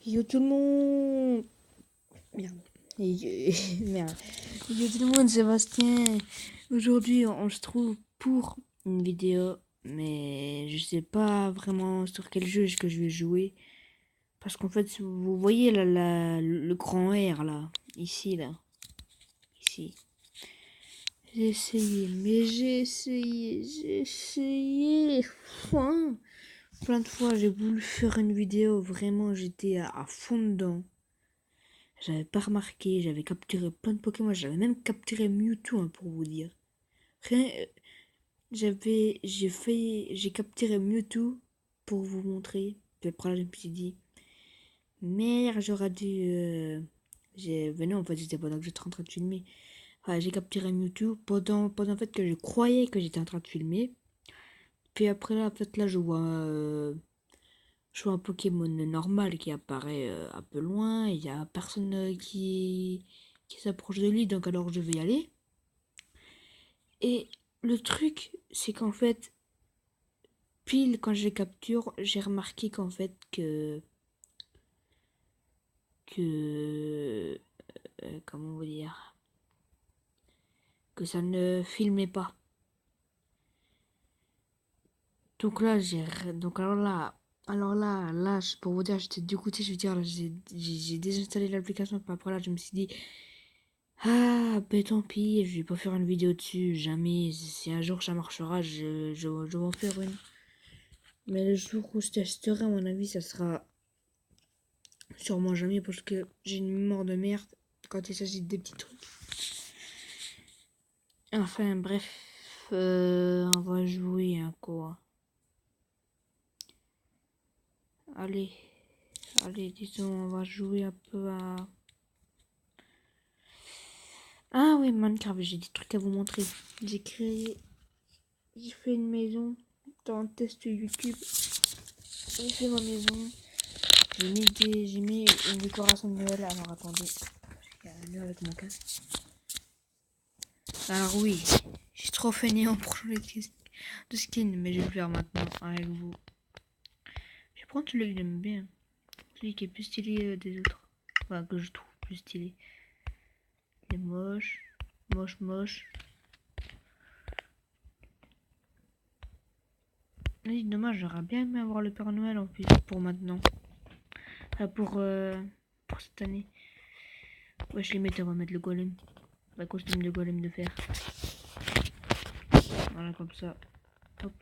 Yo tout le monde. Merde. Merde. Yo tout le monde, Sébastien. Aujourd'hui, on se trouve pour une vidéo, mais je sais pas vraiment sur quel jeu que je vais jouer. Parce qu'en fait, vous voyez là, le grand R là, ici là, ici. J'ai essayé. Enfin, plein de fois, j'ai voulu faire une vidéo, vraiment, j'étais à fond dedans. J'avais pas remarqué, j'avais capturé plein de Pokémon, j'avais même capturé Mewtwo, hein, pour vous dire. Rien, j'ai capturé Mewtwo pour vous montrer. Puis après là, je me suis dit, merde, j'aurais dû, non, en fait, c'était pendant que j'étais en train de filmer. Enfin, j'ai capturé Mewtwo pendant en fait que je croyais que j'étais en train de filmer. Puis après là, en fait, là, je vois un Pokémon normal qui apparaît un peu loin. Il y a personne qui s'approche de lui, donc alors je vais y aller. Et le truc, c'est qu'en fait, pile quand je les capture, j'ai remarqué qu'en fait comment vous dire, que ça ne filmait pas. Donc là, là, pour vous dire, j'étais dégoûté. Je veux dire, j'ai désinstallé l'application. Puis après là, je me suis dit, ah, ben tant pis, je vais pas faire une vidéo dessus, jamais. Si un jour ça marchera, je vais en faire une. Mais le jour où je testerai, à mon avis, ça sera sûrement jamais parce que j'ai une mémoire de merde quand il s'agit des petits trucs. Enfin, bref, on va jouer à quoi? Allez, disons, on va jouer un peu à... Ah oui, Minecraft, j'ai des trucs à vous montrer. J'ai fait une maison dans le test YouTube. J'ai fait ma maison. J'ai mis une décoration de Noël. Alors attendez, il y a un nœud avec mon casque. Alors oui, je suis trop fainéant pour changer de skin, mais je vais le faire maintenant avec vous. Je vais prendre celui que j'aime bien, celui qui est plus stylé des autres. Enfin, que je trouve plus stylé. Il est moche, moche. Oui, dommage, j'aurais bien aimé avoir le Père Noël en plus pour maintenant. Enfin, pour cette année. Ouais, je les mets, on va mettre le golem. Le costume de golem de fer. Voilà, comme ça. Hop.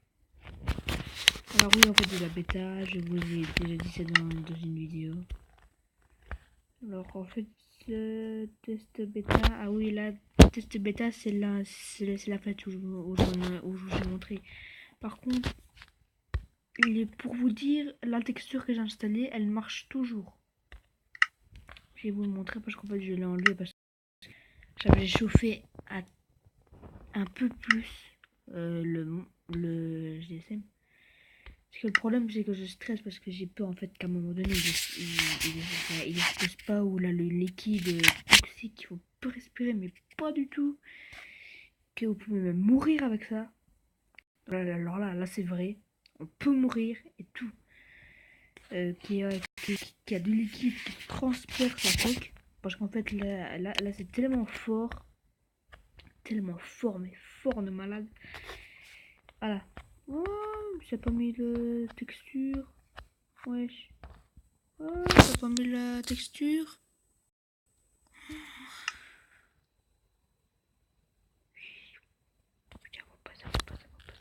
Alors oui, en fait, de la bêta, je vous ai déjà dit ça dans une vidéo. Alors en fait, test bêta, ah oui, là, test bêta, c'est la fête où je vous ai montré. Par contre, pour vous dire, la texture que j'ai installée, elle marche toujours. Je vais vous le montrer parce qu'en fait, je l'ai enlevé parce que j'avais chauffé un peu plus le GSM. Parce que le problème, c'est que je stresse parce que j'ai peur en fait qu'à un moment donné, il explose pas, ou là, le liquide toxique, il faut pas respirer, mais pas du tout. Que vous pouvez même mourir avec ça. Alors là, c'est vrai. On peut mourir et tout. Qui a du liquide qui transperce la coque. Parce qu'en fait, là c'est tellement fort, mais fort de malade. Voilà. Oh, j'ai pas mis le texture. Wesh. Oh, j'ai pas mis la texture.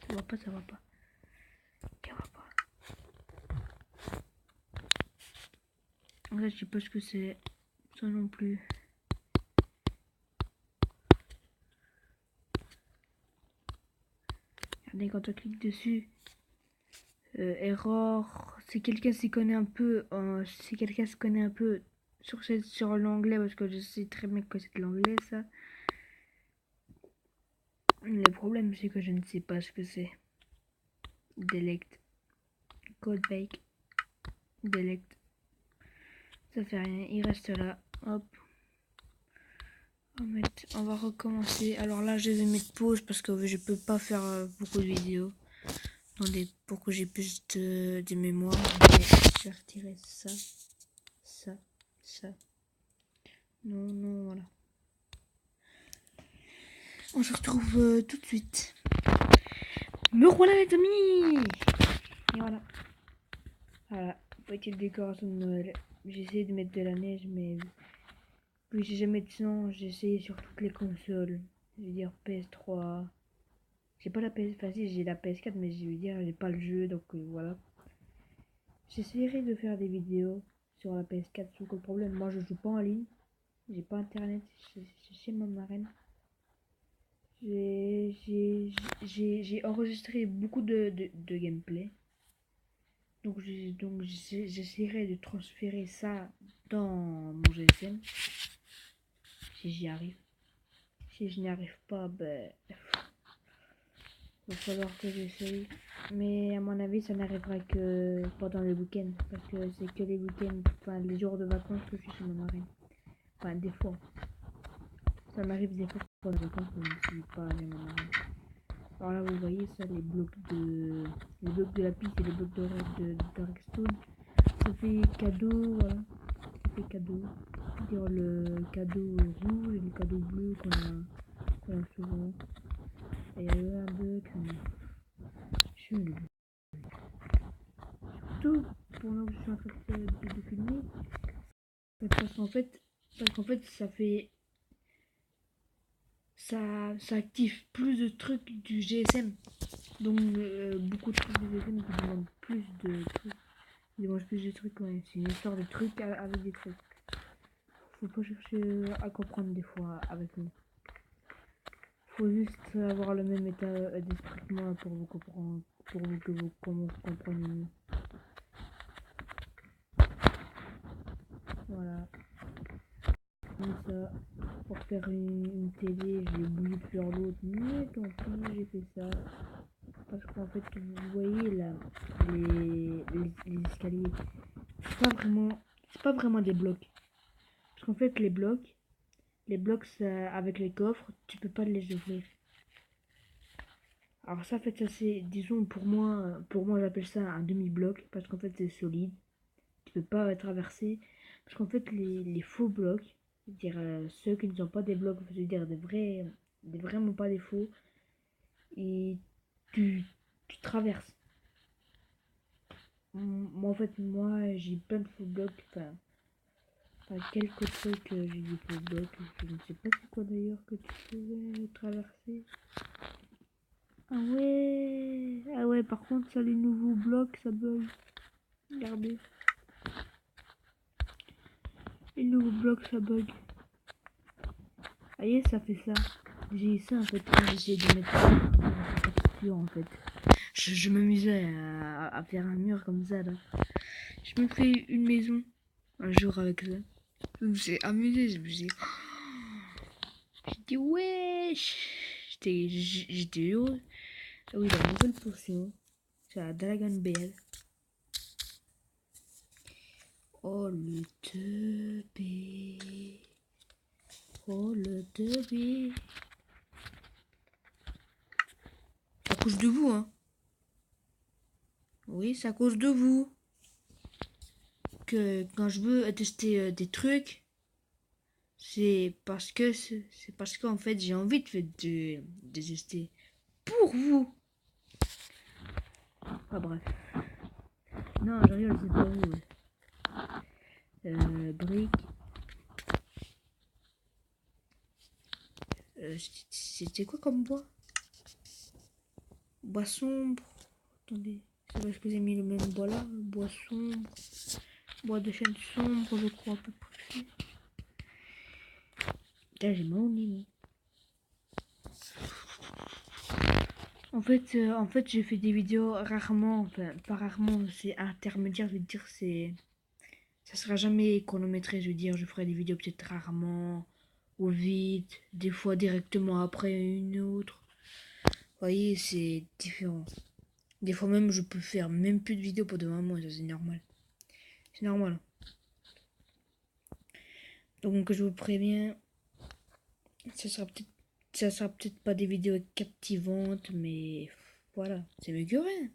Ça va pas. En fait, je sais pas ce que c'est. Ça non plus. Regardez, quand on clique dessus, erreur. Si quelqu'un s'y connaît un peu, sur l'anglais, parce que je sais très bien que c'est de l'anglais, ça. Le problème, c'est que je ne sais pas ce que c'est. Delect. Code bake. Delect. Ça fait rien, il reste là. Hop. On va recommencer. Alors là, je vais mettre pause parce que je peux pas faire beaucoup de vidéos. Attendez, pour que j'ai plus de mémoire, je vais retirer ça. Non, non, voilà. On se retrouve tout de suite. Me voilà les amis. Et voilà. Voilà, petite décoration de Noël. J'ai essayé de mettre de la neige, mais vu que j'ai jamais de sang, j'ai essayé sur toutes les consoles. Je veux dire PS3. J'ai pas la PS, enfin si j'ai la PS4, mais je veux dire j'ai pas le jeu, donc voilà. J'essaierai de faire des vidéos sur la PS4, sauf que le problème, moi je joue pas en ligne. J'ai pas internet chez ma marraine. J'ai enregistré beaucoup de gameplay. Donc j'essaierai de transférer ça dans mon GSM. Si j'y arrive. Si je n'y arrive pas, ben il va falloir que j'essaye. Mais à mon avis, ça n'arrivera que pendant le week-end. Parce que c'est que les week-ends, enfin les jours de vacances que je suis chez ma marraine. Enfin, des fois. Ça m'arrive des fois pour les vacances, mais je ne suis pas avec ma marraine. Alors là, vous voyez ça, les blocs de la piste et les blocs de Darkstone. Ça fait cadeau, voilà. Ça fait cadeau. Dire le cadeau rouge et le cadeau bleu qu'on a souvent. Et il y a eu un bug. Je suis nul. Surtout pendant que je suis en train de filmer. Parce qu'en fait, ça fait. Ça active plus de trucs du GSM. Donc, beaucoup de trucs du GSM qui demandent plus de trucs. Ils demandent plus de trucs, ouais. C'est une histoire de trucs avec des trucs. Faut pas chercher à comprendre des fois avec nous. Faut juste avoir le même état d'esprit que moi pour vous comprendre. Pour que vous compreniez mieux. Voilà. Comme ça, pour faire une télé, j'ai oublié de faire l'autre. Mais tant pis, j'ai fait ça. Parce qu'en fait, vous voyez là, les escaliers, c'est pas vraiment des blocs. Parce qu'en fait, les blocs ça, avec les coffres, tu peux pas les ouvrir. Alors ça, en fait, ça c'est, disons pour moi j'appelle ça un demi-bloc parce qu'en fait c'est solide. Tu peux pas traverser. Parce qu'en fait, les faux blocs, c'est-à-dire ceux qui ne sont pas des blocs, c'est-à-dire des vraiment pas des faux, et tu traverses. Moi, en fait, j'ai plein de faux blocs. Enfin, quelques trucs, j'ai des faux blocs. Je ne sais pas c'est quoi d'ailleurs que tu pouvais traverser. Ah ouais, par contre, ça, les nouveaux blocs, ça bug. Regardez. Les nouveaux blocs, ça bug. Ah voyez, ça fait ça. J'ai ça en fait quand j'essaie de mettre la texture en fait. Je m'amusais à faire un mur comme ça là. Je me fais une maison un jour avec ça. Je me suis amusé, je me suis dit, j'ai dit wesh. J'étais heureux. Ah oui, la nouvelle potion. C'est la Dragon Bell. Oh le teubé. Oh le teubé. À cause de vous, hein. Oui, c'est à cause de vous. Que quand je veux tester des trucs, c'est parce qu'en fait j'ai envie de tester pour vous. Ah bref. Non, je rigole, c'est pas vous. Brique. C'était quoi comme bois? Bois sombre. Attendez, c'est parce que j'ai mis le même bois là. Bois sombre. Bois de chêne sombre, je crois à peu près. Là, j'ai mal au nez, moi. En fait, j'ai fait des vidéos rarement, enfin, pas rarement, c'est intermédiaire, je veux dire, ça sera jamais chronométré, je veux dire, je ferai des vidéos peut-être rarement, ou vite, des fois directement après une autre. Vous voyez, c'est différent. Des fois même, je peux faire même plus de vidéos pendant un mois, ça c'est normal. C'est normal. Donc, je vous préviens, ça sera peut-être pas des vidéos captivantes, mais voilà, c'est mieux que rien.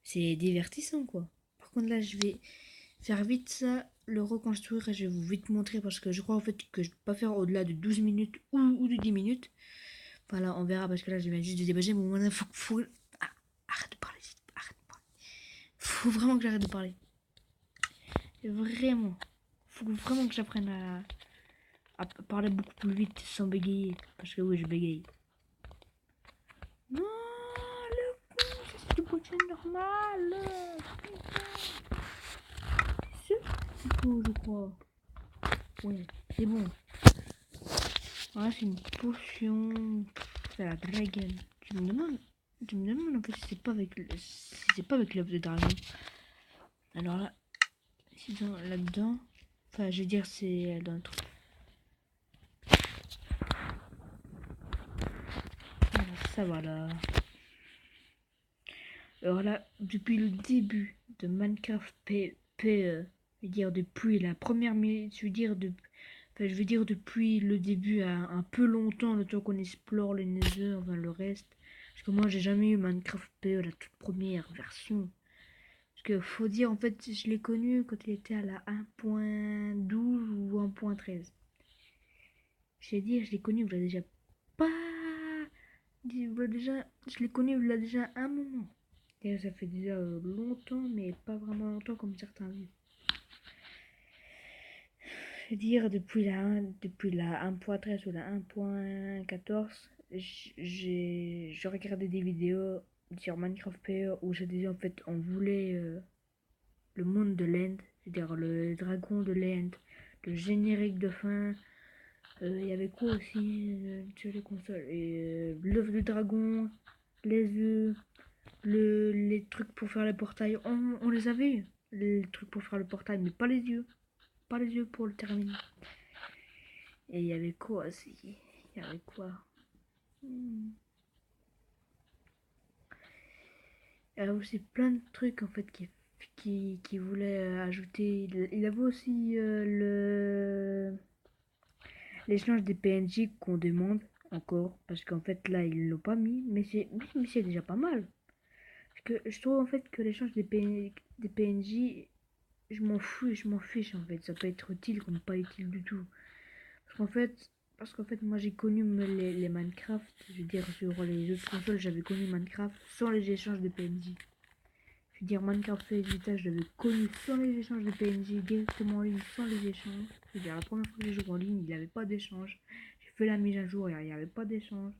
C'est divertissant, quoi. Par contre, là, je vais faire vite ça. le reconstruire et je vais vous vite montrer parce que je crois en fait que je peux pas faire au-delà de 12 minutes ou de 10 minutes. Voilà, on verra parce que là je viens juste de déballer. Bon, maintenant, ah, arrête de parler, arrête de parler. Faut vraiment que j'arrête de parler. Vraiment. Faut vraiment que j'apprenne à parler beaucoup plus vite sans bégayer. Parce que oui, je bégaye. Non, le con, c'est du prochain normal. C'est faux, je crois. Ouais, c'est bon. Voilà, c'est une potion. C'est la dragon. Tu me demandes en fait si c'est pas avec l'œuf de dragon. Alors là, c'est là-dedans. Enfin, je veux dire, c'est dans le truc. Voilà, ça voilà. Alors là, depuis le début de Minecraft PE, je veux dire depuis la première minute, je veux dire depuis le début à un peu longtemps, le temps qu'on explore le Nether, enfin le reste. Parce que moi j'ai jamais eu Minecraft PE, la toute première version. Parce que faut dire en fait, je l'ai connu quand il était à la 1.12 ou 1.13. Je vais dire, je l'ai connu, vous déjà pas. Déjà, je l'ai connu là déjà un moment. Et ça fait déjà longtemps, mais pas vraiment longtemps comme certains disent. Je veux dire, depuis la 1.13 ou la 1.14, j'ai regardé des vidéos sur Minecraft PE où je disais en fait on voulait le monde de l'End, c'est-à-dire le dragon de l'End, le générique de fin. Il y avait quoi aussi sur les consoles l'œuf de dragon, les œufs, les trucs pour faire le portail. On les avait, les trucs pour faire le portail, mais pas les yeux. Pas les yeux pour le terminer. Et il y avait quoi aussi? Il y avait quoi? Il y avait aussi plein de trucs en fait qui voulaient ajouter. Il avait aussi l'échange des PNJ qu'on demande encore. Parce qu'en fait là ils l'ont pas mis. Mais c'est déjà pas mal. Parce que je trouve en fait que l'échange des PNJ, je m'en fiche en fait. Ça peut être utile comme pas utile du tout. Parce qu'en fait, moi j'ai connu les Minecraft, je veux dire sur les autres consoles, j'avais connu Minecraft sans les échanges de PNJ. Je veux dire Minecraft Vita, je l'avais connu sans les échanges de PNJ, directement en ligne sans les échanges. Je veux dire la première fois que j'ai joué en ligne, il n'y avait pas d'échange. J'ai fait la mise à jour et il n'y avait pas d'échange.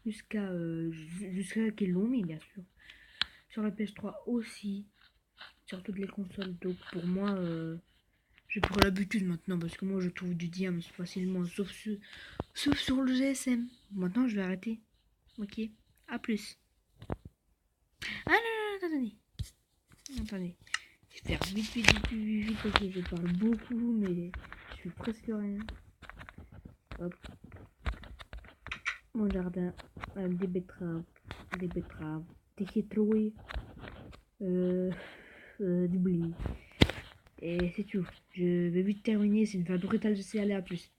Jusqu'à qu'ils l'ont mis bien sûr. Sur la PS3 aussi, sur toutes les consoles. Donc pour moi, j'ai pris l'habitude maintenant parce que moi je trouve du diamant facilement, sauf sur le GSM. Maintenant je vais arrêter. Ok, à plus. Ah non, attendez. Attendez. Je vais faire vite parce que je parle beaucoup mais je fais presque rien. Hop. Mon jardin avec des betteraves, des citrouilles, du blé. Et c'est tout. Je vais vite terminer, c'est une fin brutale, je sais aller à plus.